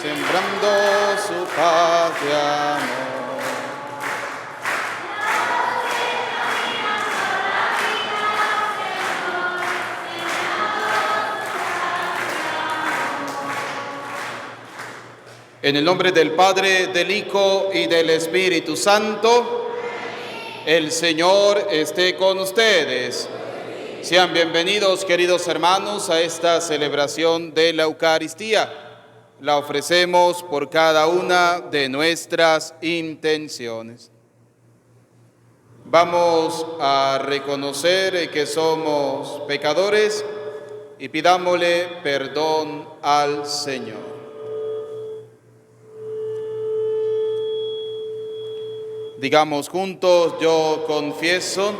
sembrando su paz de amor. En el nombre del Padre, del Hijo y del Espíritu Santo, el Señor esté con ustedes. Sean bienvenidos, queridos hermanos, a esta celebración de la Eucaristía. La ofrecemos por cada una de nuestras intenciones. Vamos a reconocer que somos pecadores y pidámosle perdón al Señor. Digamos juntos: yo confieso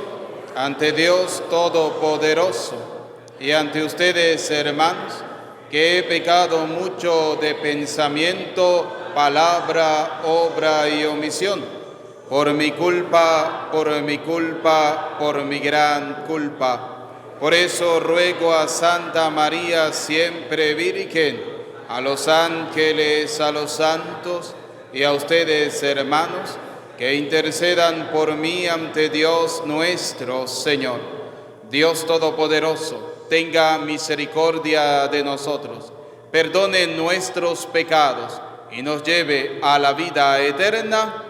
ante Dios Todopoderoso y ante ustedes, hermanos, que he pecado mucho de pensamiento, palabra, obra y omisión, por mi culpa, por mi gran culpa. Por eso ruego a Santa María, siempre Virgen, a los ángeles, a los santos y a ustedes, hermanos, que intercedan por mí ante Dios nuestro Señor. Dios Todopoderoso, tenga misericordia de nosotros, perdone nuestros pecados y nos lleve a la vida eterna.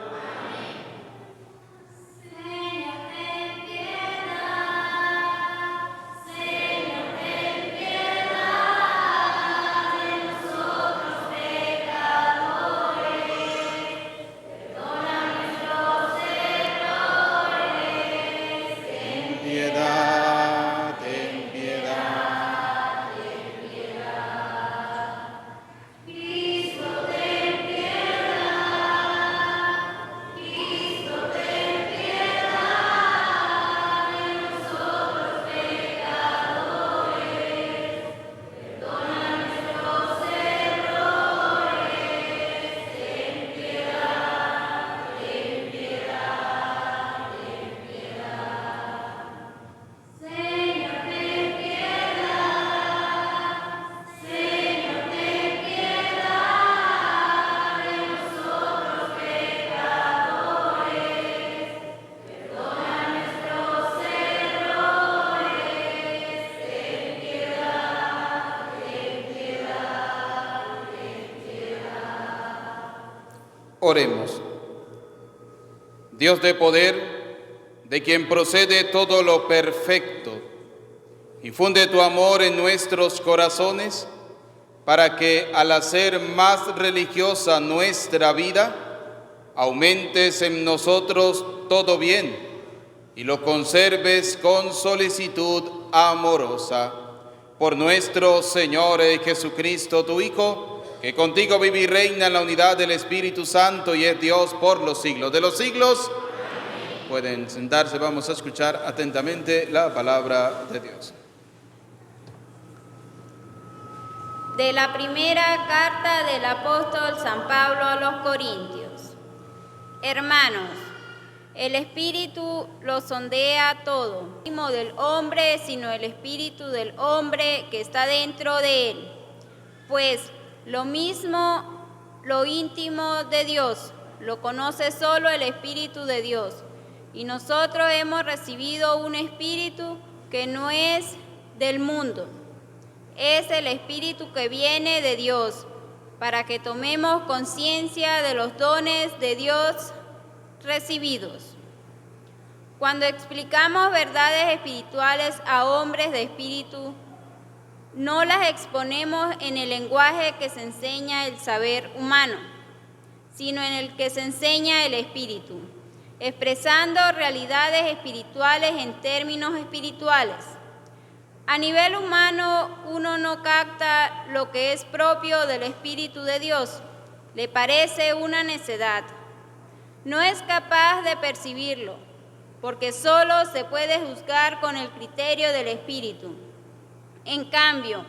Oremos. Dios de poder, de quien procede todo lo perfecto, infunde tu amor en nuestros corazones para que, al hacer más religiosa nuestra vida, aumentes en nosotros todo bien y lo conserves con solicitud amorosa. Por nuestro Señor Jesucristo, tu Hijo, que contigo vive y reina en la unidad del Espíritu Santo y es Dios por los siglos de los siglos. Amén. Pueden sentarse, vamos a escuchar atentamente la palabra de Dios. De la primera carta del apóstol San Pablo a los Corintios. Hermanos, el Espíritu lo sondea todo, no del hombre, sino el Espíritu del hombre que está dentro de él. Pues lo mismo, lo íntimo de Dios, lo conoce solo el Espíritu de Dios. Y nosotros hemos recibido un Espíritu que no es del mundo. Es el Espíritu que viene de Dios, para que tomemos conciencia de los dones de Dios recibidos. Cuando explicamos verdades espirituales a hombres de espíritu, no las exponemos en el lenguaje que se enseña el saber humano, sino en el que se enseña el Espíritu, expresando realidades espirituales en términos espirituales. A nivel humano, uno no capta lo que es propio del Espíritu de Dios, le parece una necedad. No es capaz de percibirlo, porque solo se puede juzgar con el criterio del Espíritu. En cambio,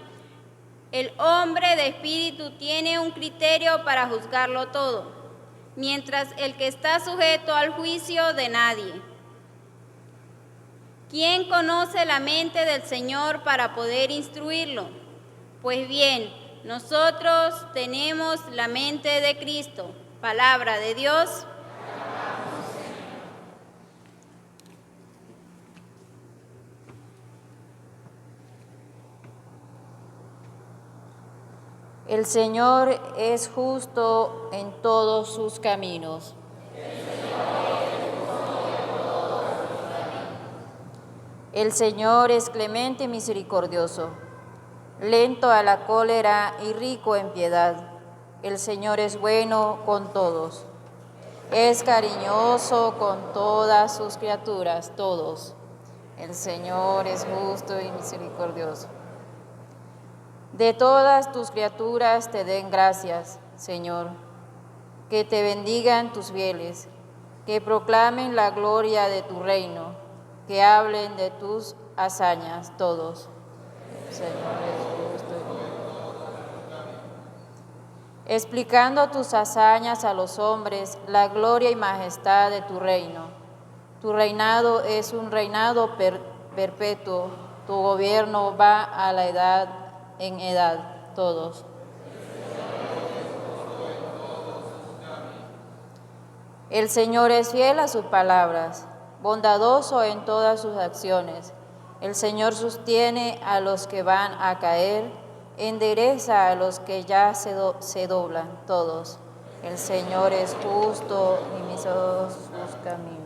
el hombre de espíritu tiene un criterio para juzgarlo todo, mientras el que está sujeto al juicio de nadie. ¿Quién conoce la mente del Señor para poder instruirlo? Pues bien, Nosotros tenemos la mente de Cristo. Palabra de Dios. El Señor es justo en todos sus caminos. El Señor es clemente y misericordioso, lento a la cólera y rico en piedad. El Señor es bueno con todos. Es cariñoso con todas sus criaturas, todos. El Señor es justo y misericordioso. De todas tus criaturas te den gracias, Señor. Que te bendigan tus fieles, que proclamen la gloria de tu reino, que hablen de tus hazañas todos. El Señor es justo y explicando tus hazañas a los hombres, la gloria y majestad de tu reino. Tu reinado es un reinado perpetuo, tu gobierno va a la edad en edad, todos. El Señor es fiel a sus palabras, bondadoso en todas sus acciones. El Señor sostiene a los que van a caer, endereza a los que ya se doblan, todos. El Señor es justo y misericordioso sus caminos.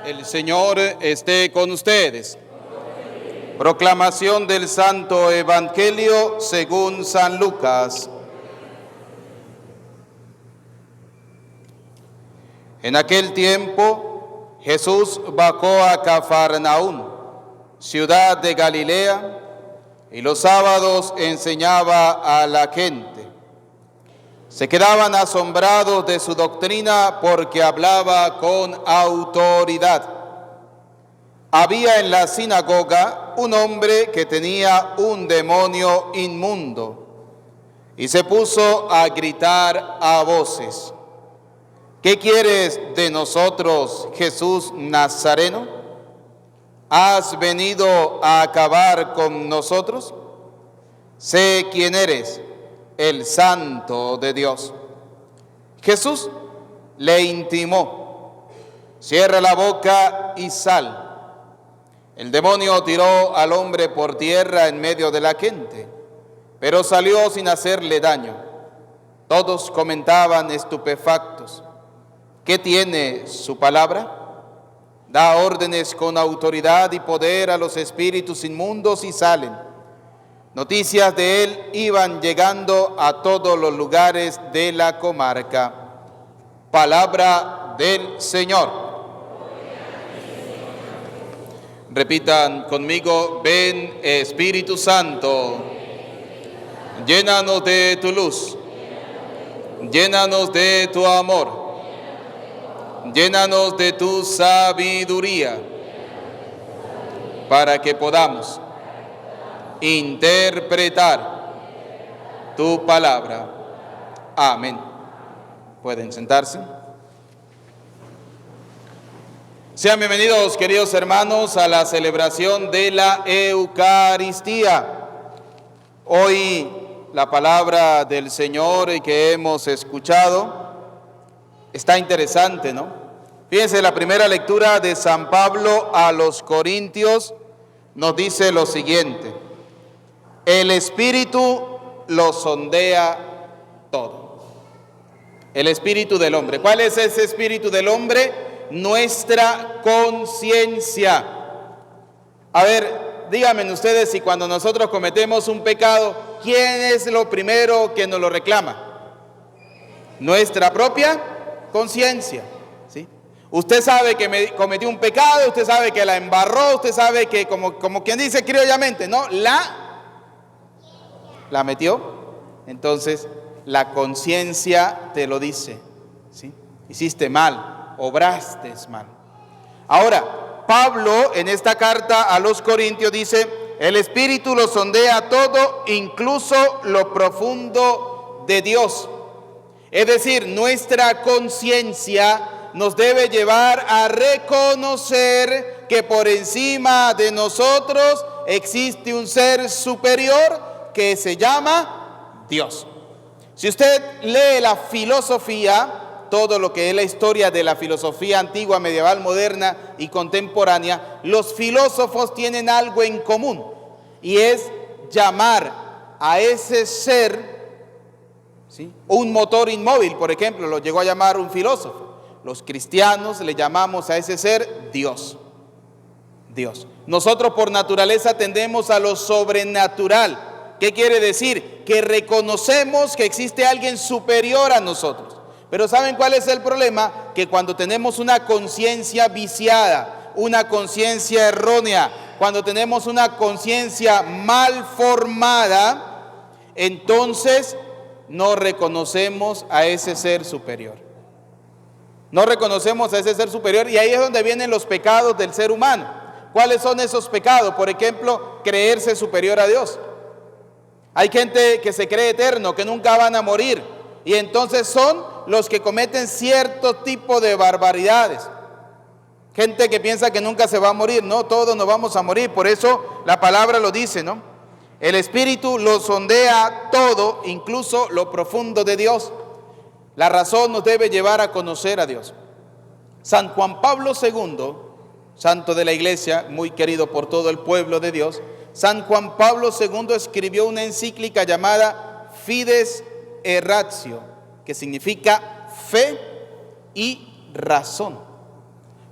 El Señor esté con ustedes. Proclamación del Santo Evangelio según San Lucas. En aquel tiempo, Jesús bajó a Cafarnaúm, ciudad de Galilea, y los sábados enseñaba a la gente. Se quedaban asombrados de su doctrina porque hablaba con autoridad. Había en la sinagoga un hombre que tenía un demonio inmundo y se puso a gritar a voces: ¿Qué quieres de nosotros, Jesús Nazareno? ¿Has venido a acabar con nosotros? Sé quién eres, el Santo de Dios. Jesús le intimó: cierra la boca y sal. El demonio tiró al hombre por tierra en medio de la gente, pero salió sin hacerle daño. Todos comentaban estupefactos: ¿qué tiene su palabra? Da órdenes con autoridad y poder a los espíritus inmundos y salen. Noticias de él iban llegando a todos los lugares de la comarca. Palabra del Señor. Repitan conmigo: ven Espíritu Santo, llénanos de tu luz, llénanos de tu amor, llénanos de tu sabiduría, para que podamos interpretar tu palabra. Amén. Pueden sentarse. Sean bienvenidos, queridos hermanos, a la celebración de la Eucaristía. Hoy la palabra del Señor que hemos escuchado está interesante, ¿no? Fíjense, la primera lectura de San Pablo a los Corintios nos dice lo siguiente: el Espíritu lo sondea todo. El espíritu del hombre. ¿Cuál es ese espíritu del hombre? Nuestra conciencia. A ver, díganme ustedes, si cuando nosotros cometemos un pecado, ¿quién es lo primero que nos lo reclama? Nuestra propia conciencia, ¿sí? Usted sabe que cometió un pecado, usted sabe que la embarró, usted sabe que, como quien dice criollamente, ¿no? La metió. Entonces, la conciencia te lo dice, ¿sí? Hiciste mal, obraste mal. Ahora, Pablo en esta carta a los Corintios dice, el Espíritu lo sondea todo, incluso lo profundo de Dios. Es decir, nuestra conciencia nos debe llevar a reconocer que por encima de nosotros existe un ser superior que se llama Dios. Si usted lee la filosofía, todo lo que es la historia de la filosofía antigua, medieval, moderna y contemporánea, los filósofos tienen algo en común y es llamar a ese ser, ¿sí?, un motor inmóvil, por ejemplo, lo llegó a llamar un filósofo. Los cristianos le llamamos a ese ser Dios. Dios. Nosotros por naturaleza tendemos a lo sobrenatural. ¿Qué quiere decir? Que reconocemos que existe alguien superior a nosotros. Pero ¿saben cuál es el problema? Que cuando tenemos una conciencia viciada, una conciencia errónea, cuando tenemos una conciencia mal formada, entonces no reconocemos a ese ser superior. No reconocemos a ese ser superior y ahí es donde vienen los pecados del ser humano. ¿Cuáles son esos pecados? Por ejemplo, creerse superior a Dios. Hay gente que se cree eterno, que nunca van a morir y entonces son los que cometen cierto tipo de barbaridades. Gente que piensa que nunca se va a morir. No, todos nos vamos a morir. Por eso la palabra lo dice, ¿no? El Espíritu lo sondea todo, incluso lo profundo de Dios. La razón nos debe llevar a conocer a Dios. San Juan Pablo II, santo de la Iglesia, muy querido por todo el pueblo de Dios, San Juan Pablo II escribió una encíclica llamada Fides et Ratio, que significa fe y razón,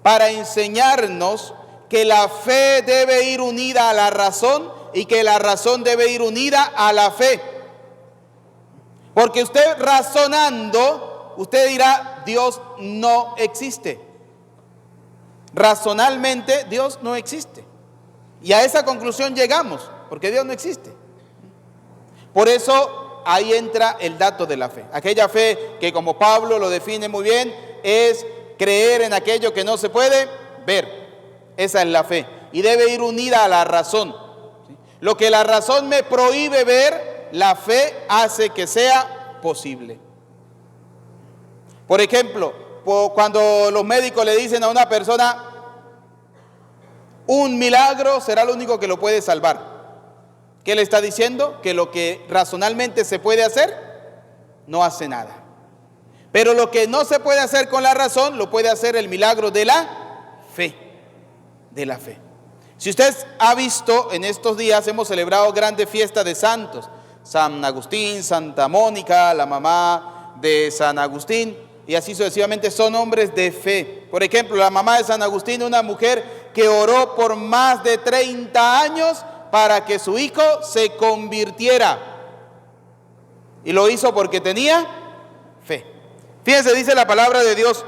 para enseñarnos que la fe debe ir unida a la razón y que la razón debe ir unida a la fe. Porque usted razonando, usted dirá, Dios no existe. Razonalmente, Dios no existe. Y a esa conclusión llegamos, porque Dios no existe. Por eso, ahí entra el dato de la fe. Aquella fe que, como Pablo lo define muy bien, es creer en aquello que no se puede ver. Esa es la fe. Y debe ir unida a la razón. Lo que la razón me prohíbe ver, la fe hace que sea posible. Por ejemplo, cuando los médicos le dicen a una persona, un milagro será lo único que lo puede salvar. ¿Qué le está diciendo? Que lo que razonalmente se puede hacer, no hace nada. Pero lo que no se puede hacer con la razón, lo puede hacer el milagro de la fe. De la fe. Si usted ha visto, en estos días hemos celebrado grandes fiestas de santos. San Agustín, Santa Mónica, la mamá de San Agustín, y así sucesivamente, son hombres de fe. Por ejemplo, la mamá de San Agustín, una mujer que oró por más de 30 años para que su hijo se convirtiera. Y lo hizo porque tenía fe. Fíjense, dice la palabra de Dios: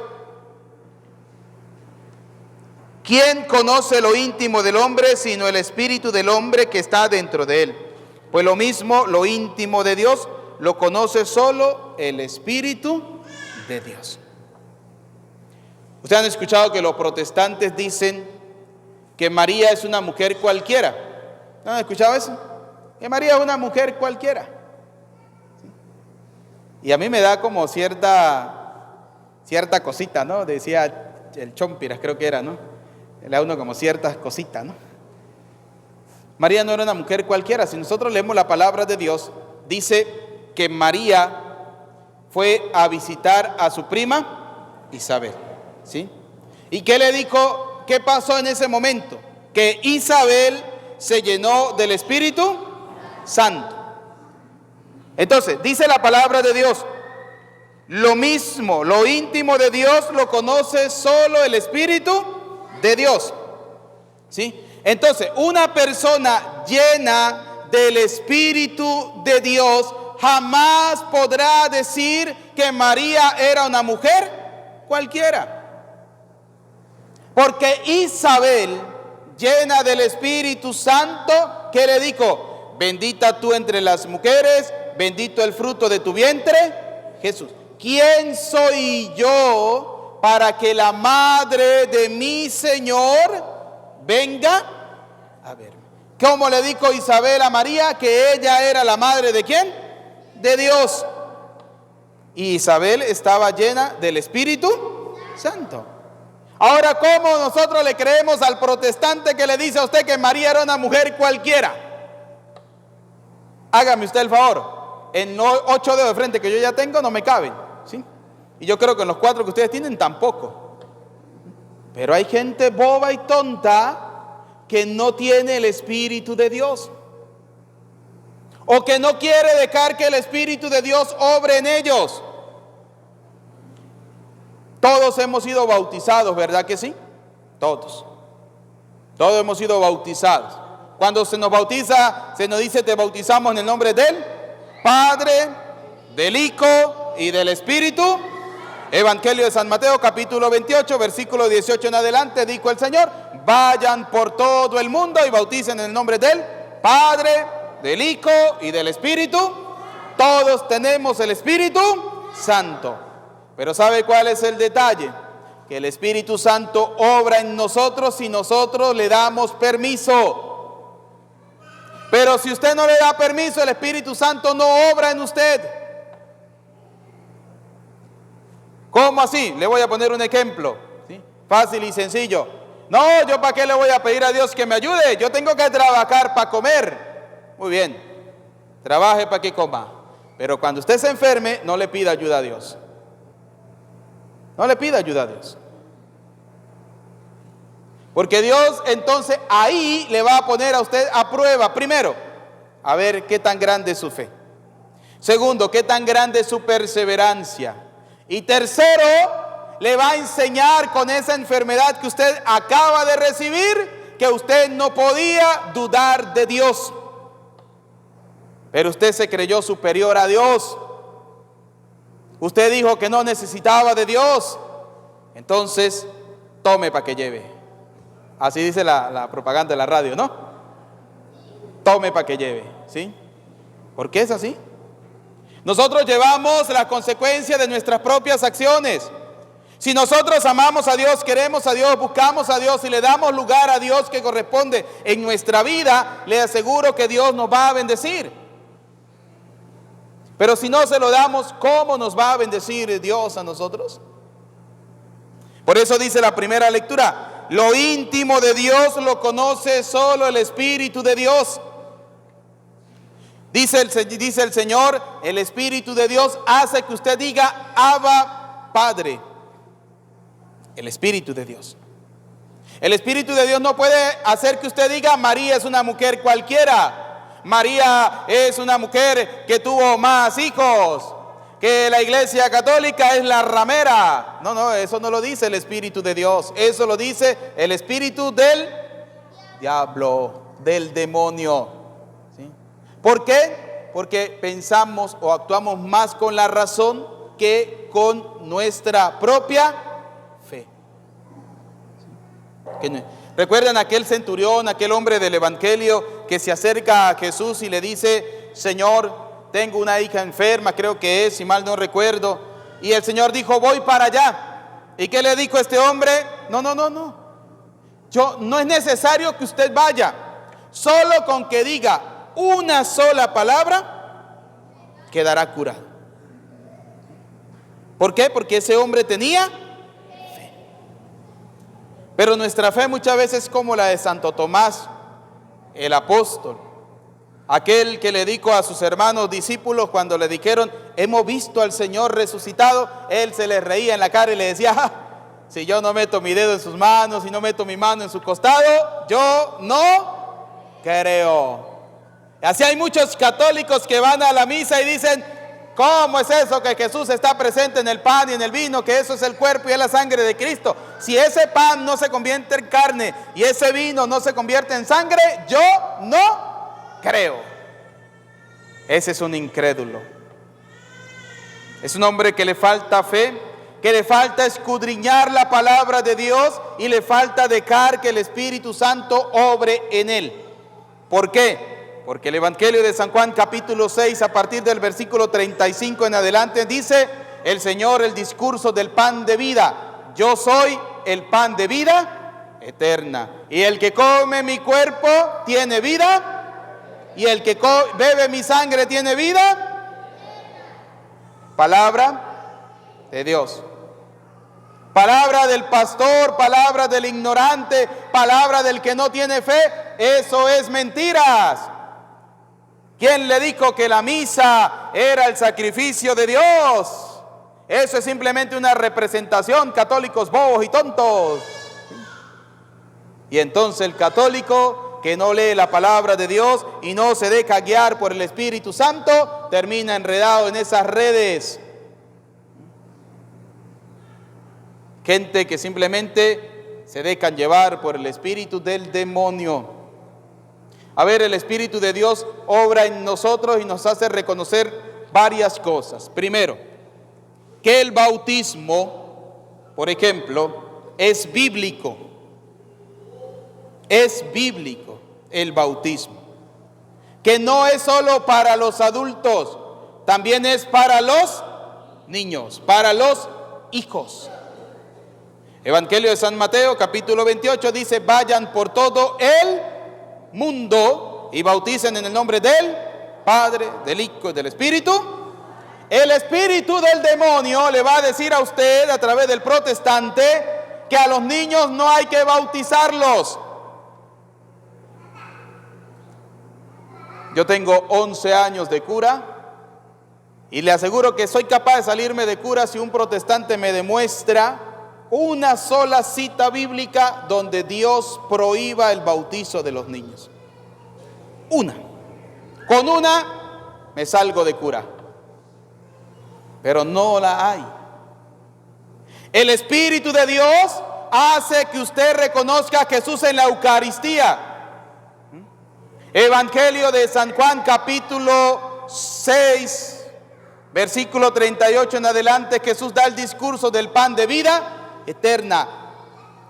¿quién conoce lo íntimo del hombre sino el espíritu del hombre que está dentro de él? Pues lo mismo, lo íntimo de Dios lo conoce solo el Espíritu de Dios. Ustedes han escuchado que los protestantes dicen que María es una mujer cualquiera. ¿No han escuchado eso? Que María es una mujer cualquiera. Y a mí me da como cierta cosita, ¿no? Decía el Chompiras, creo que era, ¿no? Le da uno como ciertas cositas, ¿no? María no era una mujer cualquiera. Si nosotros leemos la palabra de Dios, dice que María fue a visitar a su prima Isabel, ¿sí? ¿Y qué le dijo? ¿Qué pasó en ese momento? Que Isabel se llenó del Espíritu Santo. Entonces, dice la palabra de Dios, lo mismo, lo íntimo de Dios lo conoce solo el Espíritu de Dios, ¿sí? Entonces, una persona llena del Espíritu de Dios jamás podrá decir que María era una mujer cualquiera. Porque Isabel, llena del Espíritu Santo, ¿qué le dijo? Bendita tú entre las mujeres, bendito el fruto de tu vientre, Jesús. ¿Quién soy yo para que la madre de mi Señor venga a verme? ¿Cómo le dijo Isabel a María? Que ella era la madre ¿de quién? De Dios. Y Isabel estaba llena del Espíritu Santo. Ahora, ¿cómo nosotros le creemos al protestante que le dice a usted que María era una mujer cualquiera? Hágame usted el favor. En 8 dedos de frente que yo ya tengo no me caben, ¿sí? Y yo creo que en los 4 que ustedes tienen tampoco. Pero hay gente boba y tonta que no tiene el Espíritu de Dios. O que no quiere dejar que el Espíritu de Dios obre en ellos. Todos hemos sido bautizados, ¿verdad que sí? Todos. Todos hemos sido bautizados. Cuando se nos bautiza, se nos dice: te bautizamos en el nombre del Padre, del Hijo y del Espíritu. Evangelio de San Mateo, capítulo 28, versículo 18 en adelante, dijo el Señor: vayan por todo el mundo y bauticen en el nombre del Padre, del Hijo y del Espíritu. Todos tenemos el Espíritu Santo. Pero ¿sabe cuál es el detalle? Que el Espíritu Santo obra en nosotros si nosotros le damos permiso. Pero si usted no le da permiso, el Espíritu Santo no obra en usted. ¿Cómo así? Le voy a poner un ejemplo, ¿sí? Fácil y sencillo. No, yo para qué le voy a pedir a Dios que me ayude. Yo tengo que trabajar para comer. Muy bien, trabaje para que coma. Pero cuando usted se enferme, no le pida ayuda a Dios. No le pida ayuda a Dios. Porque Dios entonces ahí le va a poner a usted a prueba. Primero, a ver qué tan grande es su fe. Segundo, qué tan grande es su perseverancia. Y tercero, le va a enseñar con esa enfermedad que usted acaba de recibir, que usted no podía dudar de Dios. Pero usted se creyó superior a Dios. Usted dijo que no necesitaba de Dios. Entonces, tome para que lleve. Así dice la propaganda de la radio, ¿no? Tome para que lleve, ¿sí? ¿Por qué es así? Nosotros llevamos la consecuencia de nuestras propias acciones. Si nosotros amamos a Dios, queremos a Dios, buscamos a Dios y le damos lugar a Dios que corresponde en nuestra vida, le aseguro que Dios nos va a bendecir. Pero si no se lo damos, ¿cómo nos va a bendecir Dios a nosotros? Por eso dice la primera lectura: lo íntimo de Dios lo conoce solo el Espíritu de Dios. Dice el Señor: el Espíritu de Dios hace que usted diga Abba, Padre. El Espíritu de Dios. El Espíritu de Dios no puede hacer que usted diga María es una mujer cualquiera. María es una mujer que tuvo más hijos, que la Iglesia Católica es la ramera. No, eso no lo dice el Espíritu de Dios. Eso lo dice el espíritu del diablo, del demonio. ¿Sí? ¿Por qué? Porque pensamos o actuamos más con la razón que con nuestra propia fe. ¿Sí? ¿Recuerdan aquel centurión, aquel hombre del Evangelio que se acerca a Jesús y le dice: Señor, tengo una hija enferma, creo que es, si mal no recuerdo? Y el Señor dijo: voy para allá. ¿Y qué le dijo este hombre? No. No es necesario que usted vaya. Solo con que diga una sola palabra, quedará curado. ¿Por qué? Porque ese hombre tenía. Pero nuestra fe muchas veces es como la de Santo Tomás, el apóstol, aquel que le dijo a sus hermanos discípulos cuando le dijeron: hemos visto al Señor resucitado. Él se les reía en la cara y le decía: si yo no meto mi dedo en sus manos y no meto mi mano en su costado, yo no creo. Así hay muchos católicos que van a la misa y dicen: ¿cómo es eso que Jesús está presente en el pan y en el vino? Que eso es el cuerpo y es la sangre de Cristo. Si ese pan no se convierte en carne y ese vino no se convierte en sangre, yo no creo. Ese es un incrédulo. Es un hombre que le falta fe que le falta escudriñar la palabra de Dios y le falta dejar que el Espíritu Santo obre en él. ¿Por qué? Porque el Evangelio de San Juan capítulo 6 a partir del versículo 35 en adelante dice el Señor el discurso del pan de vida. Yo soy el pan de vida eterna. Y el que come mi cuerpo tiene vida. Y el que bebe mi sangre tiene vida. Palabra de Dios. Palabra del pastor, palabra del ignorante, palabra del que no tiene fe, eso es mentiras. ¿Quién le dijo que la misa era el sacrificio de Dios? Eso es simplemente una representación, católicos bobos y tontos. Y entonces el católico que no lee la palabra de Dios y no se deja guiar por el Espíritu Santo, termina enredado en esas redes. Gente que simplemente se dejan llevar por el espíritu del demonio. A ver, el Espíritu de Dios obra en nosotros y nos hace reconocer varias cosas. Primero, que el bautismo, por ejemplo, es bíblico. Es bíblico el bautismo. Que no es solo para los adultos, también es para los niños, para los hijos. Evangelio de San Mateo, capítulo 28, dice, vayan por todo el mundo y bauticen en el nombre del Padre, del Hijo y del Espíritu. El espíritu del demonio le va a decir a usted, a través del protestante, que a los niños no hay que bautizarlos. Yo tengo 11 años de cura y le aseguro que soy capaz de salirme de cura si un protestante me demuestra una sola cita bíblica donde Dios prohíba el bautizo de los niños. Una. Con una me salgo de cura. Pero no la hay. El Espíritu de Dios hace que usted reconozca a Jesús en la Eucaristía. Evangelio de San Juan capítulo 6, versículo 38 en adelante, Jesús da el discurso del pan de vida eterna.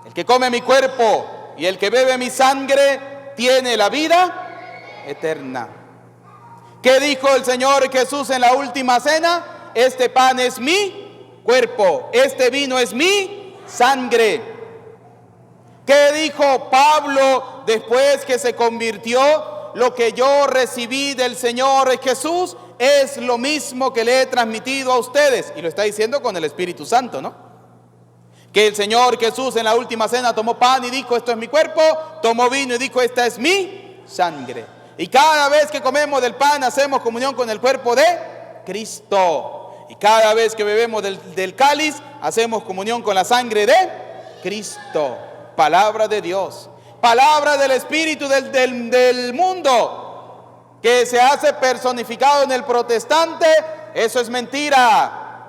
El que come mi cuerpo y el que bebe mi sangre tiene la vida eterna. ¿Qué dijo el Señor Jesús en la última cena? Este pan es mi cuerpo, este vino es mi sangre. ¿Qué dijo Pablo después que se convirtió? Lo que yo recibí del Señor Jesús es lo mismo que le he transmitido a ustedes. Y lo está diciendo con el Espíritu Santo, ¿no? Que el Señor Jesús en la última cena tomó pan y dijo, esto es mi cuerpo, tomó vino y dijo, esta es mi sangre. Y cada vez que comemos del pan hacemos comunión con el cuerpo de Cristo. Y cada vez que bebemos del cáliz hacemos comunión con la sangre de Cristo. Palabra de Dios. Palabra del Espíritu del mundo que se hace personificado en el protestante. Eso es mentira.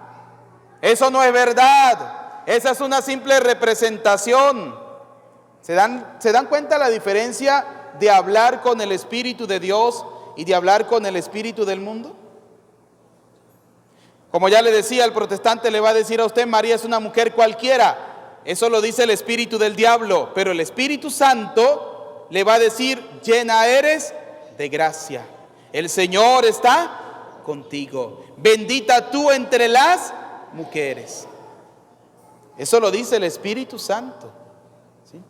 Eso no es verdad. Esa es una simple representación. ¿Se dan cuenta la diferencia de hablar con el Espíritu de Dios y de hablar con el Espíritu del mundo? Como ya le decía, el protestante le va a decir a usted, María es una mujer cualquiera. Eso lo dice el espíritu del diablo. Pero el Espíritu Santo le va a decir, llena eres de gracia. El Señor está contigo. Bendita tú entre las mujeres. Eso lo dice el Espíritu Santo. ¿Sí?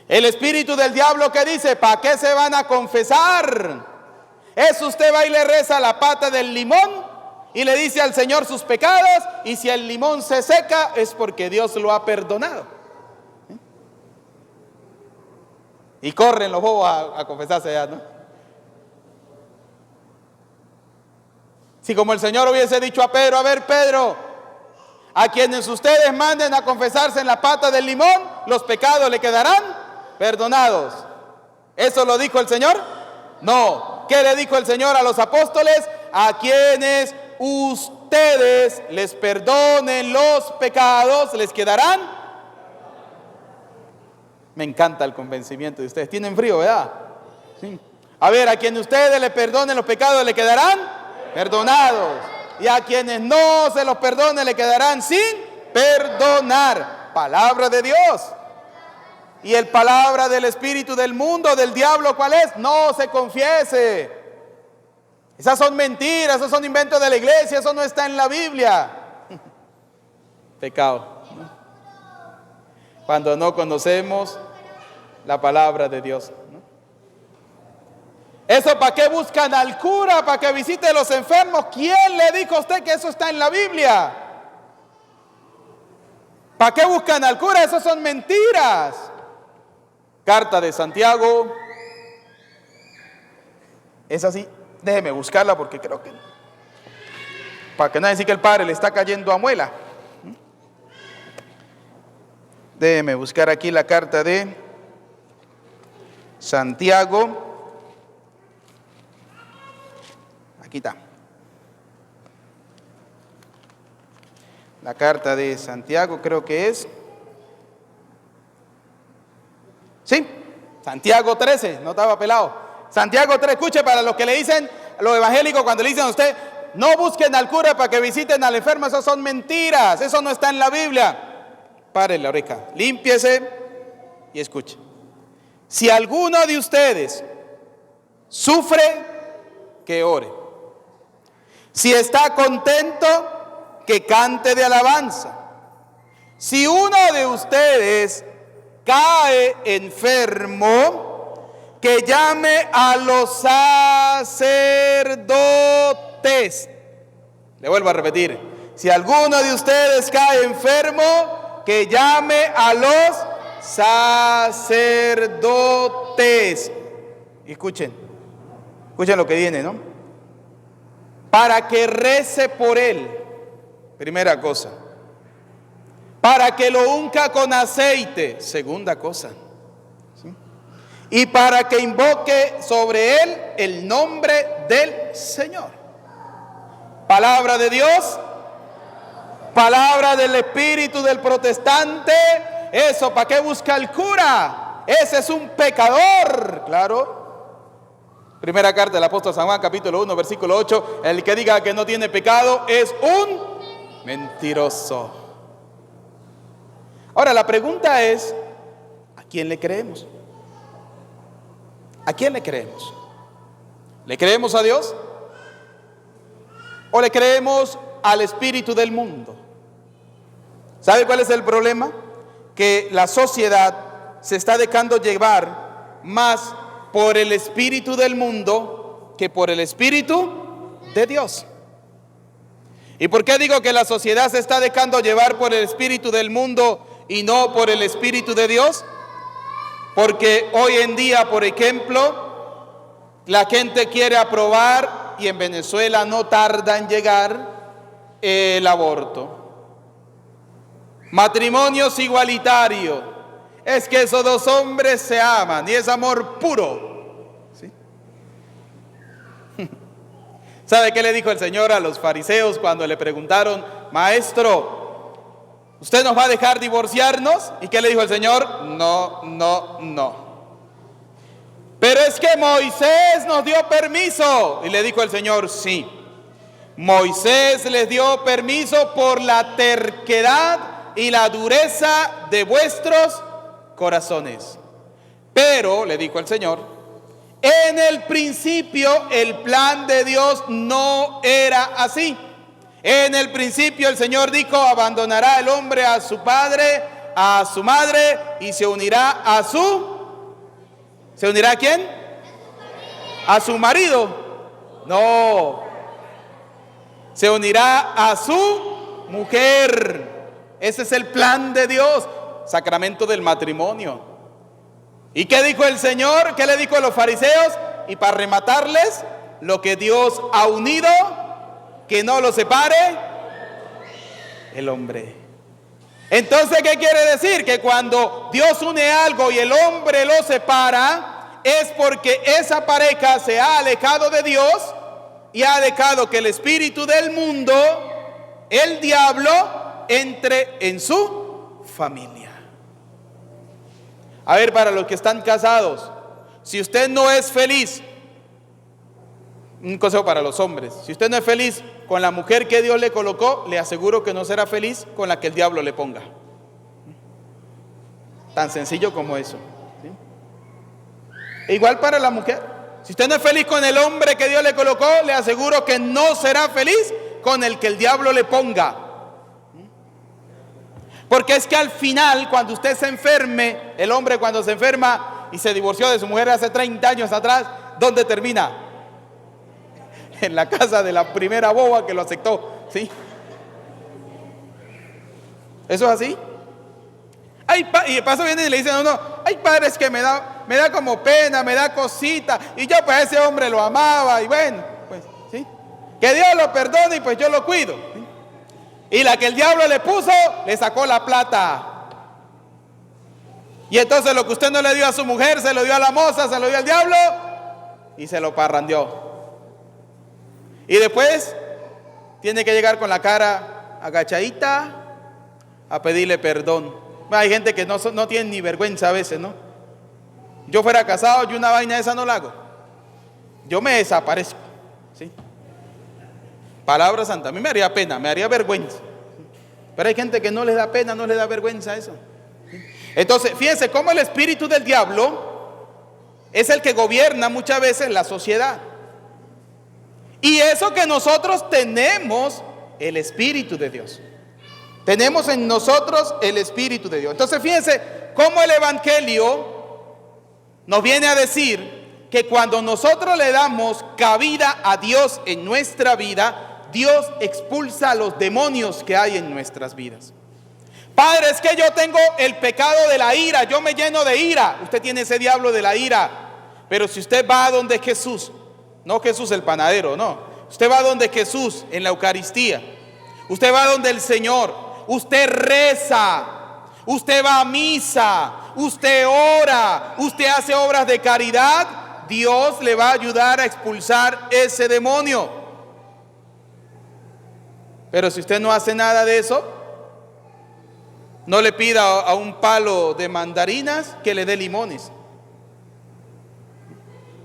El espíritu del diablo que dice, ¿para qué se van a confesar? Eso usted va y le reza la pata del limón y le dice al Señor sus pecados, y si el limón se seca es porque Dios lo ha perdonado. ¿Sí? Y corren los bobos a confesarse ya, ¿no? Si como el Señor hubiese dicho a Pedro, a ver Pedro, a quienes ustedes manden a confesarse en la pata del limón, los pecados le quedarán perdonados. ¿Eso lo dijo el Señor? No. ¿Qué le dijo el Señor a los apóstoles? A quienes ustedes les perdonen los pecados, les quedarán. Me encanta el convencimiento de ustedes. Tienen frío, ¿verdad? Sí. A ver, a quien ustedes le perdonen los pecados, le quedarán perdonados. y a quienes no se los perdone le quedarán sin perdonar. Palabra de Dios. Y el palabra del espíritu del mundo, del diablo, ¿cuál es? No se confiese. Esas son mentiras, esos son inventos de la iglesia, eso no está en la Biblia. Pecado, ¿no? Cuando no conocemos la palabra de Dios, ¿no? Eso, ¿para qué buscan al cura? ¿Para que visite a los enfermos? ¿Quién le dijo a usted que eso está en la Biblia? ¿Para qué buscan al cura? Eso son mentiras. Carta de Santiago. Es así. Déjeme buscarla porque creo que, para que no decir que el padre le está cayendo a muela. Déjeme buscar aquí la carta de Santiago. Aquí está. La carta de Santiago creo que es. Sí, Santiago 13, no estaba pelado. Santiago 3, escuche, para los que le dicen, los evangélicos, cuando le dicen a usted, no busquen al cura para que visiten al enfermo, eso son mentiras, eso no está en la Biblia. Pare la oreja, límpiese y escuche. Si alguno de ustedes sufre, que ore. Si está contento, que cante de alabanza. Si uno de ustedes cae enfermo, que llame a los sacerdotes. Le vuelvo a repetir. Si alguno de ustedes cae enfermo, que llame a los sacerdotes. Y escuchen lo que viene, ¿no? Para que rece por él. Primera cosa. Para que lo unja con aceite. Segunda cosa. Y para que invoque sobre él el nombre del Señor. Palabra de Dios, palabra del espíritu del protestante. Eso, ¿para qué busca el cura? Ese es un pecador, claro. Primera carta del apóstol San Juan, capítulo 1, versículo 8. El que diga que no tiene pecado es un mentiroso. Ahora la pregunta es, ¿a quién le creemos? ¿A quién le creemos? ¿Le creemos a Dios? ¿O le creemos al espíritu del mundo? ¿Sabe cuál es el problema? Que la sociedad se está dejando llevar más por el espíritu del mundo que por el espíritu de Dios. ¿Y por qué digo que la sociedad se está dejando llevar por el espíritu del mundo y no por el espíritu de Dios? Porque hoy en día, por ejemplo, la gente quiere aprobar, y en Venezuela no tarda en llegar, el aborto. Matrimonios igualitarios. Es que esos dos hombres se aman y es amor puro. ¿Sí? ¿Sabe qué le dijo el Señor a los fariseos cuando le preguntaron, maestro, ¿usted nos va a dejar divorciarnos? ¿Y qué le dijo el Señor? No, no, no. Pero es que Moisés nos dio permiso. Y le dijo el Señor, sí. Moisés les dio permiso por la terquedad y la dureza de vuestros corazones. Pero, le dijo el Señor, en el principio el plan de Dios no era así. En el principio el Señor dijo, abandonará el hombre a su padre, a su madre y se unirá a su... ¿Se unirá a quién? ¿A su marido? No. Se unirá a su mujer. Ese es el plan de Dios. Sacramento del matrimonio. ¿Y qué dijo el Señor? ¿Qué le dijo a los fariseos? Y para rematarles, lo que Dios ha unido, que no lo separe el hombre. Entonces, ¿qué quiere decir? Que cuando Dios une algo y el hombre lo separa, es porque esa pareja se ha alejado de Dios y ha dejado que el espíritu del mundo, el diablo, entre en su familia. A ver, para los que están casados, si usted no es feliz, un consejo para los hombres, si usted no es feliz con la mujer que Dios le colocó, le aseguro que no será feliz con la que el diablo le ponga. Tan sencillo como eso, ¿sí? E igual para la mujer. Si usted no es feliz con el hombre que Dios le colocó, le aseguro que no será feliz con el que el diablo le ponga. Porque es que al final, cuando usted se enferme, el hombre cuando se enferma y se divorció de su mujer hace 30 años atrás, ¿dónde termina? En la casa de la primera boba que lo aceptó, ¿sí? ¿Eso es así? Y de paso vienen y le dicen a uno, hay padres que me da como pena, me da cosita, y yo pues a ese hombre lo amaba, y bueno, pues, ¿sí? Que Dios lo perdone y pues yo lo cuido, ¿sí? Y la que el diablo le puso, le sacó la plata. Y entonces lo que usted no le dio a su mujer, se lo dio a la moza, se lo dio al diablo, y se lo parrandeó. Y después tiene que llegar con la cara agachadita a pedirle perdón. Hay gente que no tiene ni vergüenza a veces, ¿no? Yo fuera casado, yo una vaina de esa no la hago. Yo me desaparezco, ¿sí? Palabra santa, a mí me haría pena, me haría vergüenza. Pero hay gente que no les da pena, no les da vergüenza eso. Entonces, fíjense cómo el espíritu del diablo es el que gobierna muchas veces la sociedad. Y eso que nosotros tenemos el Espíritu de Dios. Tenemos en nosotros el Espíritu de Dios. Entonces fíjense cómo el Evangelio nos viene a decir que cuando nosotros le damos cabida a Dios en nuestra vida, Dios expulsa a los demonios que hay en nuestras vidas. Padre, es que yo tengo el pecado de la ira, yo me lleno de ira. Usted tiene ese diablo de la ira. Pero si usted va a donde Jesús, no Jesús el panadero, no. Usted va donde Jesús en la Eucaristía. Usted va donde el Señor. Usted reza. Usted va a misa. Usted ora. Usted hace obras de caridad. Dios le va a ayudar a expulsar ese demonio. Pero si usted no hace nada de eso, no le pida a un palo de mandarinas que le dé limones.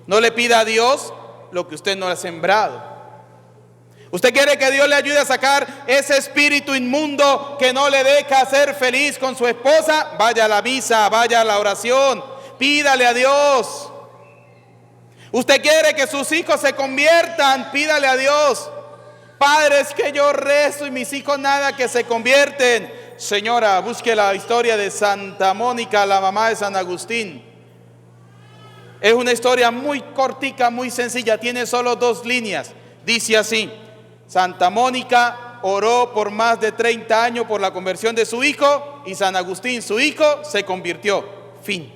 No le pida a Dios lo que usted no ha sembrado. Usted quiere que Dios le ayude a sacar ese espíritu inmundo que no le deja ser feliz con su esposa. Vaya a la misa, vaya a la oración, pídale a Dios. Usted quiere que sus hijos se conviertan, pídale a Dios. Padre, es que yo rezo y mis hijos nada que se convierten. Señora, busque la historia de Santa Mónica, la mamá de San Agustín. Es una historia muy cortica, muy sencilla, tiene solo 2 líneas. Dice así: Santa Mónica oró por más de 30 años por la conversión de su hijo y San Agustín, su hijo, se convirtió. Fin.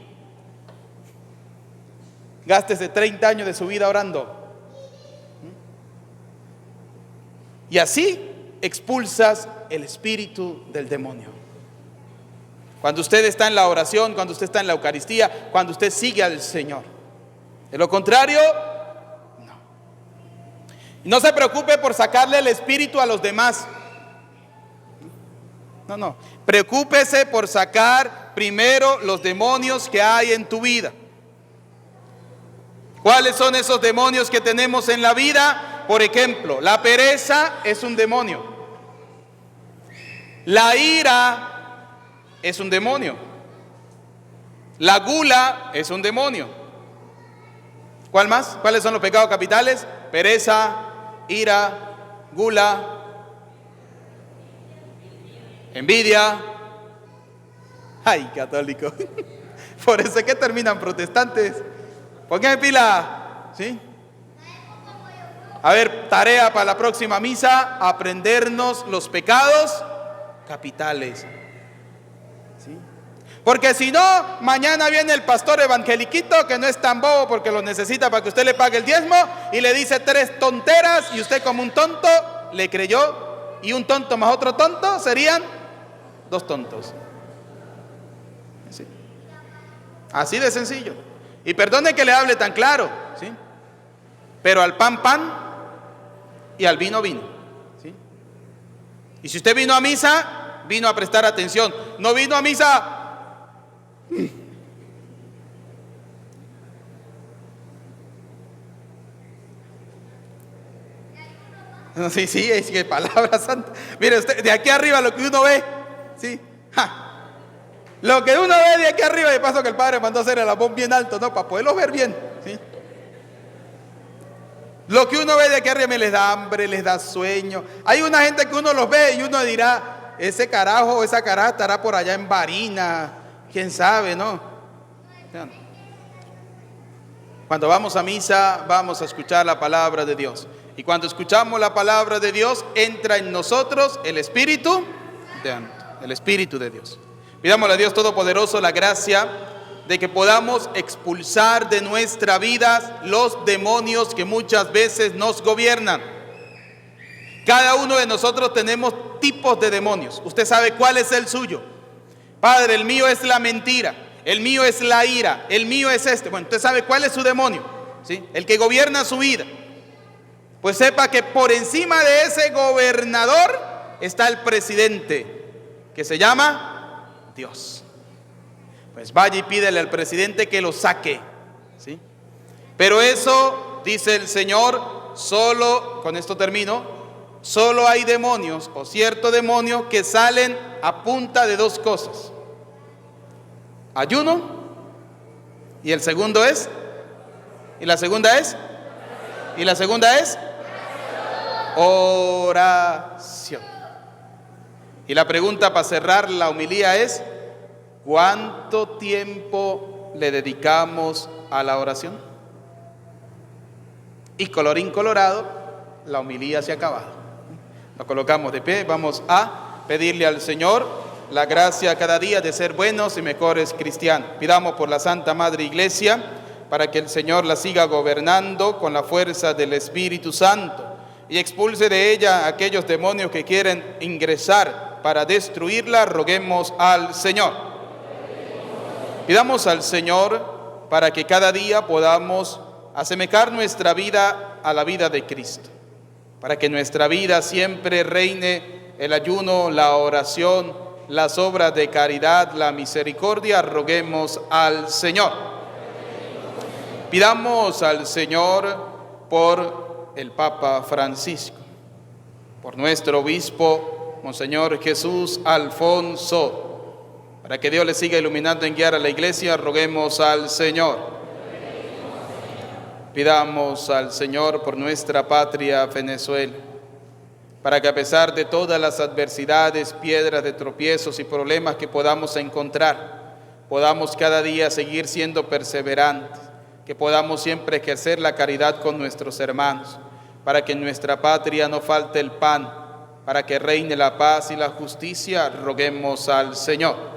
Gástese 30 años de su vida orando. Y así expulsas el espíritu del demonio. Cuando usted está en la oración, cuando usted está en la Eucaristía, cuando usted sigue al Señor. De lo contrario, no. Y no se preocupe por sacarle el espíritu a los demás. No. Preocúpese por sacar primero los demonios que hay en tu vida. ¿Cuáles son esos demonios que tenemos en la vida? Por ejemplo, la pereza es un demonio. La ira es un demonio. La gula es un demonio. ¿Cuál más? ¿Cuáles son los pecados capitales? Pereza, ira, gula, envidia. Ay, católico. Por eso es que terminan protestantes. Pónganse pila, ¿sí? A ver, tarea para la próxima misa: aprendernos los pecados capitales. ¿Sí? Porque si no, mañana viene el pastor evangeliquito, que no es tan bobo porque lo necesita para que usted le pague el diezmo, y le dice 3 tonteras y usted como un tonto le creyó, y un tonto más otro tonto serían 2 tontos. ¿Sí? Así de sencillo. Y perdone que le hable tan claro, ¿sí? Pero al pan, pan, y al vino, vino, ¿sí? Y si usted vino a misa, vino a prestar atención. No vino a misa. Sí, sí, es que palabra santa. Mire usted, de aquí arriba lo que uno ve, sí, lo que uno ve de aquí arriba, de paso que el Padre mandó hacer el abón bien alto, ¿no? Para poderlo ver bien, ¿sí? Lo que uno ve de aquí arriba me les da hambre, les da sueño. Hay una gente que uno los ve y uno dirá, ese carajo o esa caraja estará por allá en Barinas, quién sabe, ¿no? Cuando vamos a misa, vamos a escuchar la palabra de Dios. Y cuando escuchamos la palabra de Dios, entra en nosotros el Espíritu de Dios. Pidámosle a Dios Todopoderoso la gracia de que podamos expulsar de nuestra vida los demonios que muchas veces nos gobiernan. Cada uno de nosotros tenemos tipos de demonios. Usted sabe cuál es el suyo. Padre, el mío es la mentira, el mío es la ira, el mío es este. Bueno, usted sabe cuál es su demonio, ¿sí? El que gobierna su vida. Pues sepa que por encima de ese gobernador está el presidente, que se llama Dios. Pues vaya y pídele al presidente que lo saque, ¿sí? Pero eso, dice el Señor, solo, con esto termino, solo hay demonios o cierto demonio que salen a punta de dos cosas: ayuno, y el segundo es, y la segunda es, y la segunda es oración. Y la pregunta para cerrar la homilía es: ¿cuánto tiempo le dedicamos a la oración? Y colorín colorado, la homilía se ha acabado. Nos colocamos de pie, vamos a pedirle al Señor la gracia cada día de ser buenos y mejores cristianos. Pidamos por la Santa Madre Iglesia para que el Señor la siga gobernando con la fuerza del Espíritu Santo y expulse de ella a aquellos demonios que quieren ingresar para destruirla. Roguemos al Señor. Pidamos al Señor para que cada día podamos asemejar nuestra vida a la vida de Cristo, para que en nuestra vida siempre reine el ayuno, la oración, las obras de caridad, la misericordia. Roguemos al Señor. Pidamos al Señor por el Papa Francisco, por nuestro obispo, Monseñor Jesús Alfonso, para que Dios le siga iluminando en guiar a la Iglesia. Roguemos al Señor. Pidamos al Señor por nuestra patria Venezuela, para que a pesar de todas las adversidades, piedras de tropiezos y problemas que podamos encontrar, podamos cada día seguir siendo perseverantes, que podamos siempre ejercer la caridad con nuestros hermanos, para que en nuestra patria no falte el pan, para que reine la paz y la justicia. Roguemos al Señor.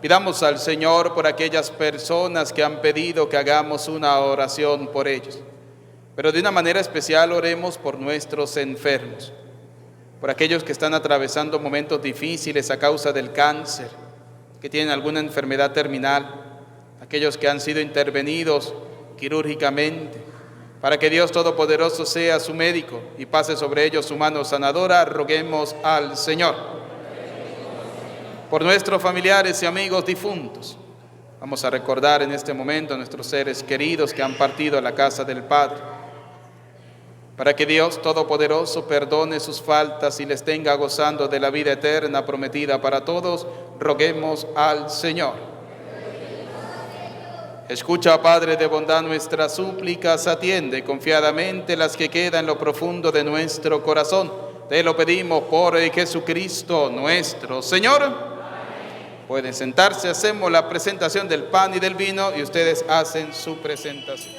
Pidamos al Señor por aquellas personas que han pedido que hagamos una oración por ellos. Pero de una manera especial oremos por nuestros enfermos, por aquellos que están atravesando momentos difíciles a causa del cáncer, que tienen alguna enfermedad terminal, aquellos que han sido intervenidos quirúrgicamente, para que Dios Todopoderoso sea su médico y pase sobre ellos su mano sanadora. Roguemos al Señor. Por nuestros familiares y amigos difuntos, vamos a recordar en este momento a nuestros seres queridos que han partido a la casa del Padre, para que Dios Todopoderoso perdone sus faltas y les tenga gozando de la vida eterna prometida para todos. Roguemos al Señor. Escucha, Padre de bondad, nuestras súplicas, atiende confiadamente las que quedan en lo profundo de nuestro corazón. Te lo pedimos por Jesucristo nuestro Señor. Pueden sentarse, hacemos la presentación del pan y del vino y ustedes hacen su presentación.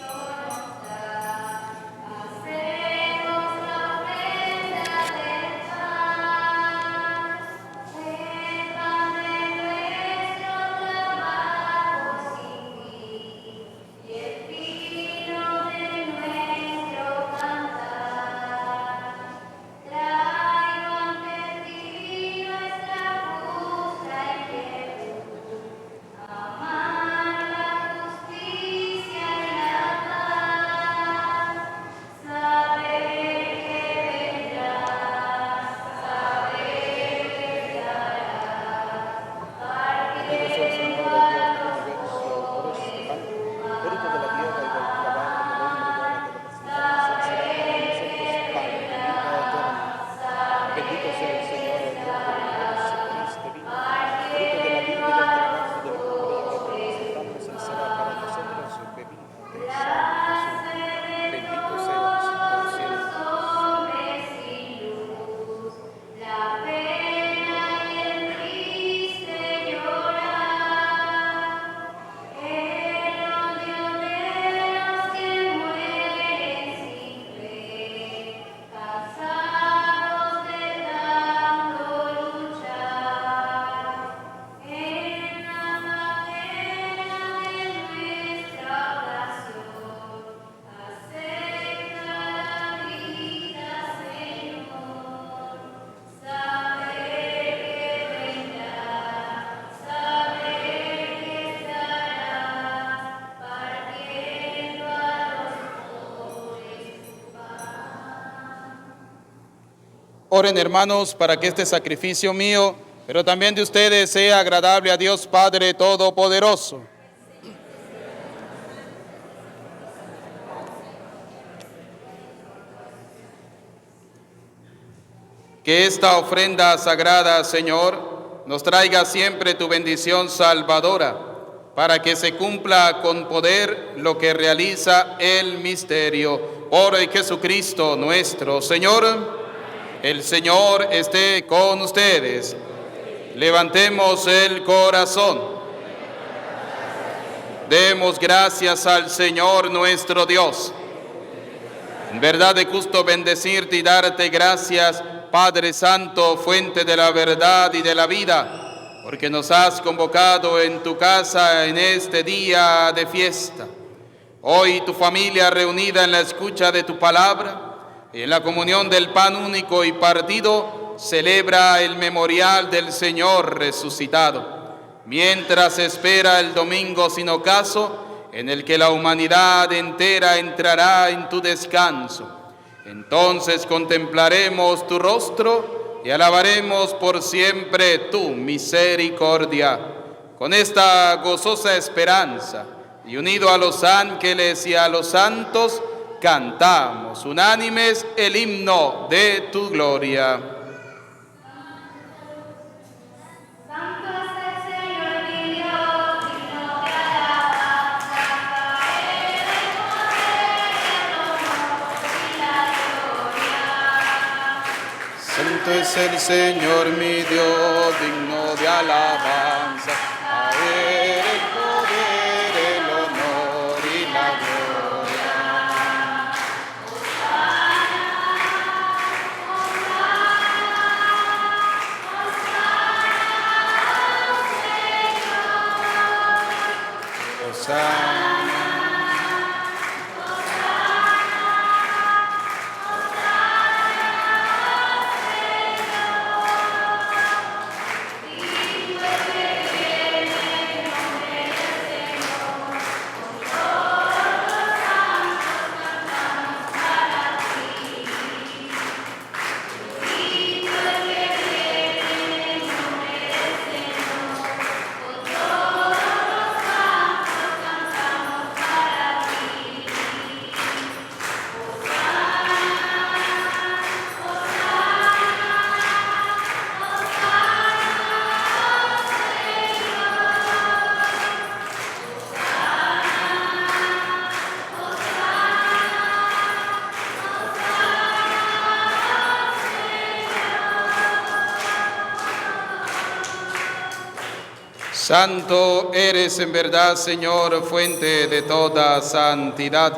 Oren, hermanos, para que este sacrificio mío, pero también de ustedes, sea agradable a Dios Padre Todopoderoso. Que esta ofrenda sagrada, Señor, nos traiga siempre tu bendición salvadora, para que se cumpla con poder lo que realiza el misterio. Por Jesucristo nuestro Señor. El Señor esté con ustedes. Levantemos el corazón. Demos gracias al Señor nuestro Dios. En verdad es justo bendecirte y darte gracias, Padre Santo, fuente de la verdad y de la vida, porque nos has convocado en tu casa en este día de fiesta. Hoy tu familia reunida en la escucha de tu palabra y en la comunión del pan único y partido celebra el memorial del Señor resucitado, mientras espera el domingo sin ocaso en el que la humanidad entera entrará en tu descanso. Entonces contemplaremos tu rostro y alabaremos por siempre tu misericordia. Con esta gozosa esperanza y unido a los ángeles y a los santos, cantamos unánimes el himno de tu gloria. Santo es el Señor mi Dios, digno de alabanza. A Él el poder, el honor y la gloria. Hosana. Santo eres en verdad, Señor, fuente de toda santidad.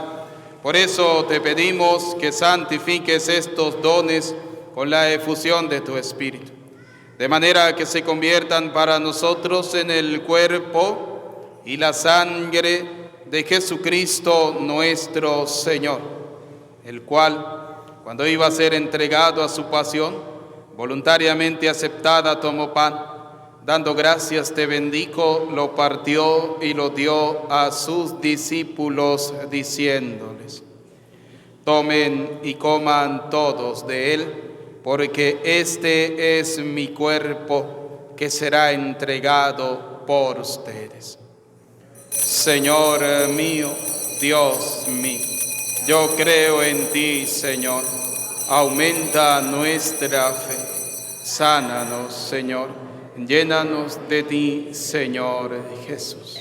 Por eso te pedimos que santifiques estos dones con la efusión de tu Espíritu, de manera que se conviertan para nosotros en el cuerpo y la sangre de Jesucristo nuestro Señor, el cual, cuando iba a ser entregado a su pasión, voluntariamente aceptada, tomó pan. Dando gracias te bendijo, lo partió y lo dio a sus discípulos, diciéndoles: tomen y coman todos de él, porque este es mi cuerpo que será entregado por ustedes. Señor mío, Dios mío, yo creo en ti, Señor. Aumenta nuestra fe. Sánanos, Señor. Llénanos de ti, Señor Jesús.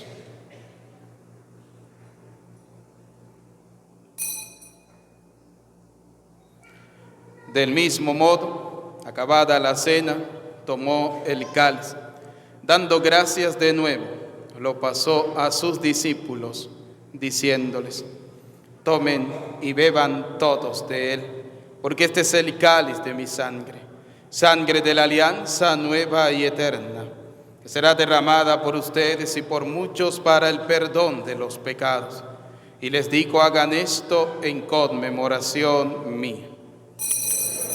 Del mismo modo, acabada la cena, tomó el cáliz, dando gracias de nuevo, lo pasó a sus discípulos, diciéndoles: tomen y beban todos de él, porque este es el cáliz de mi sangre, sangre de la alianza nueva y eterna, que será derramada por ustedes y por muchos para el perdón de los pecados. Y les digo, hagan esto en conmemoración mía.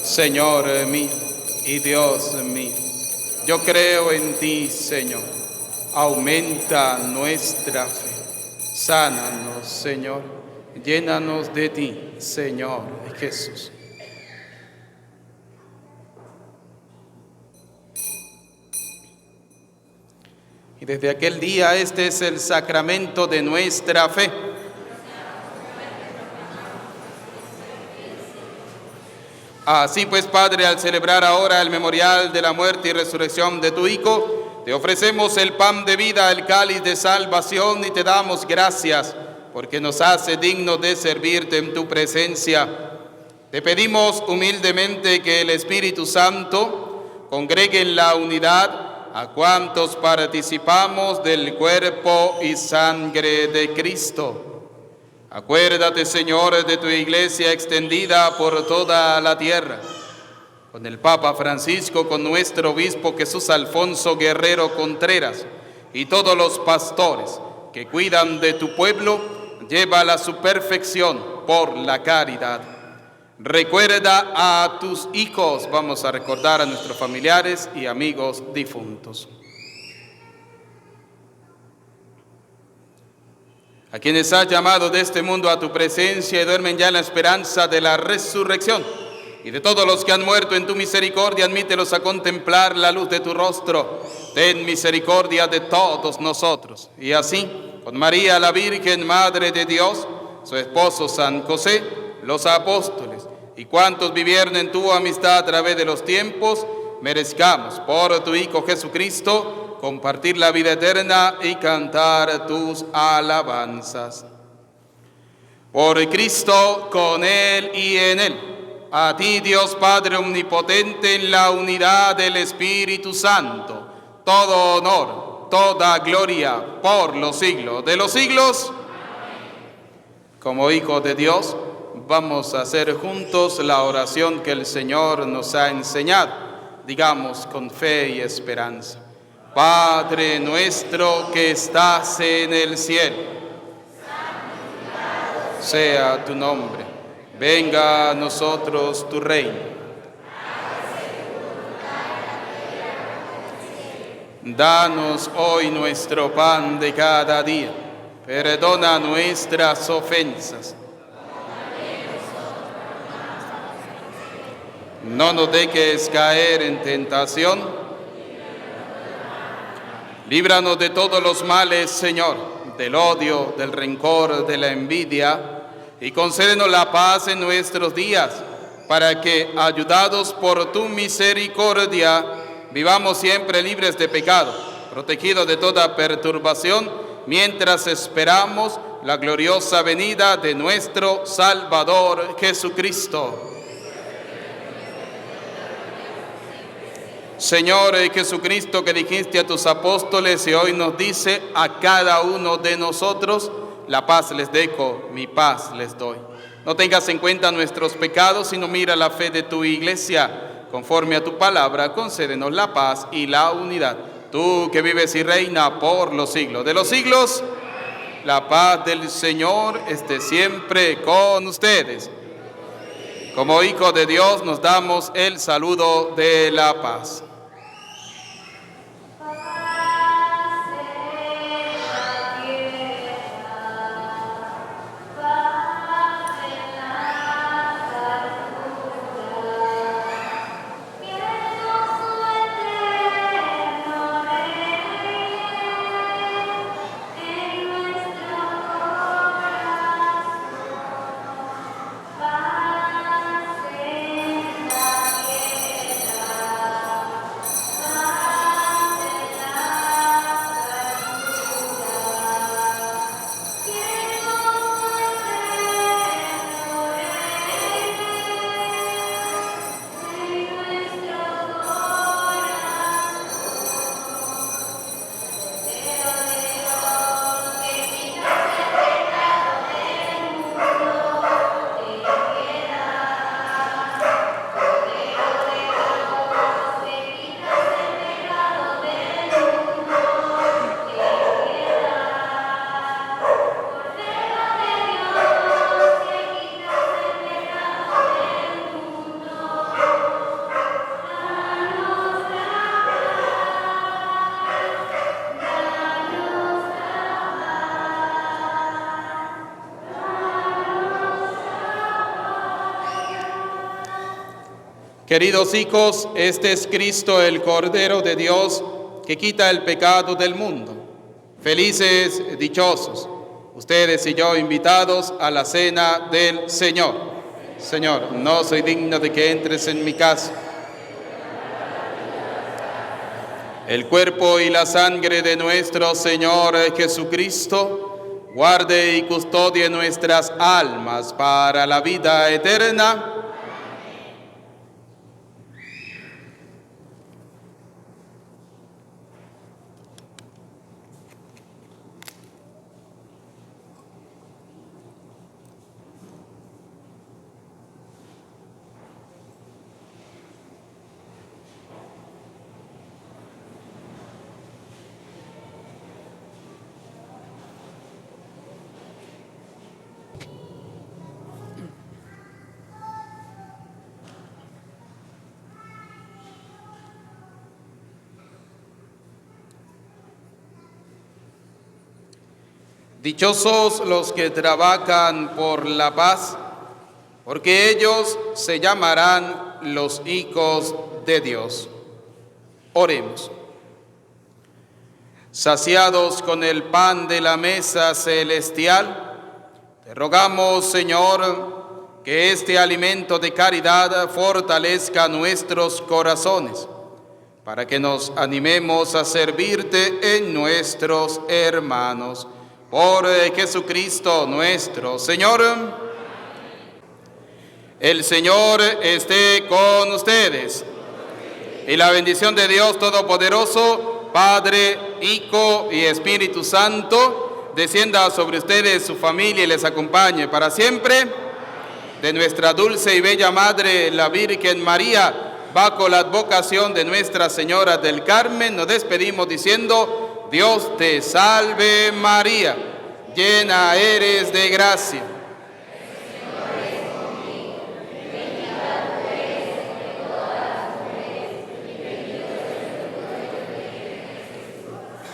Señor mío y Dios mío, yo creo en ti, Señor. Aumenta nuestra fe. Sánanos, Señor. Llénanos de ti, Señor Jesús. Y desde aquel día este es el sacramento de nuestra fe. Así pues, Padre, al celebrar ahora el memorial de la muerte y resurrección de tu Hijo, te ofrecemos el pan de vida, el cáliz de salvación, y te damos gracias, porque nos hace dignos de servirte en tu presencia. Te pedimos humildemente que el Espíritu Santo congregue en la unidad a cuantos participamos del cuerpo y sangre de Cristo. Acuérdate, Señor, de tu iglesia extendida por toda la tierra, con el Papa Francisco, con nuestro obispo Jesús Alfonso Guerrero Contreras y todos los pastores que cuidan de tu pueblo, llévala a su perfección por la caridad. Recuerda a tus hijos, vamos a recordar a nuestros familiares y amigos difuntos. A quienes has llamado de este mundo a tu presencia y duermen ya en la esperanza de la resurrección. Y de todos los que han muerto en tu misericordia, admítelos a contemplar la luz de tu rostro. Ten misericordia de todos nosotros. Y así, con María la Virgen, Madre de Dios, su esposo San José, los apóstoles y cuantos vivieron en tu amistad a través de los tiempos, merezcamos por tu Hijo Jesucristo compartir la vida eterna y cantar tus alabanzas. Por Cristo, con Él y en Él, a ti, Dios Padre omnipotente, en la unidad del Espíritu Santo, todo honor, toda gloria, por los siglos de los siglos. Como hijos de Dios, vamos a hacer juntos la oración que el Señor nos ha enseñado. Digamos con fe y esperanza. Padre nuestro que estás en el cielo, sea tu nombre, venga a nosotros tu reino. Danos hoy nuestro pan de cada día, perdona nuestras ofensas. No nos dejes caer en tentación. Líbranos de todos los males, Señor, del odio, del rencor, de la envidia, y concédenos la paz en nuestros días, para que, ayudados por tu misericordia, vivamos siempre libres de pecado, protegidos de toda perturbación, mientras esperamos la gloriosa venida de nuestro Salvador Jesucristo. Señor Jesucristo, que dijiste a tus apóstoles y hoy nos dice a cada uno de nosotros, la paz les dejo, mi paz les doy. No tengas en cuenta nuestros pecados, sino mira la fe de tu iglesia. Conforme a tu palabra, concédenos la paz y la unidad. Tú que vives y reinas por los siglos de los siglos, la paz del Señor esté siempre con ustedes. Como hijos de Dios nos damos el saludo de la paz. Queridos hijos, este es Cristo, el Cordero de Dios, que quita el pecado del mundo. Felices, dichosos, ustedes y yo invitados a la cena del Señor. Señor, no soy digno de que entres en mi casa. El cuerpo y la sangre de nuestro Señor Jesucristo guarde y custodie nuestras almas para la vida eterna. Dichosos los que trabajan por la paz, porque ellos se llamarán los hijos de Dios. Oremos. Saciados con el pan de la mesa celestial, te rogamos, Señor, que este alimento de caridad fortalezca nuestros corazones, para que nos animemos a servirte en nuestros hermanos. Por Jesucristo nuestro Señor. El Señor esté con ustedes. Y la bendición de Dios Todopoderoso, Padre, Hijo y Espíritu Santo, descienda sobre ustedes, su familia, y les acompañe para siempre. De nuestra dulce y bella Madre, la Virgen María, bajo la advocación de Nuestra Señora del Carmen, nos despedimos diciendo: Dios te salve María, llena eres de gracia.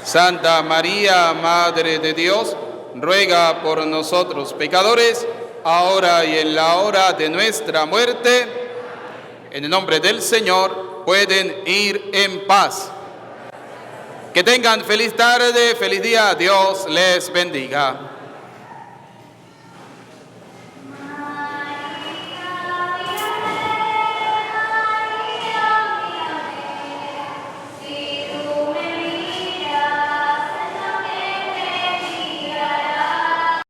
Santa María, Madre de Dios, ruega por nosotros pecadores, ahora y en la hora de nuestra muerte. En el nombre del Señor, pueden ir en paz. Que tengan feliz tarde, feliz día. Dios les bendiga.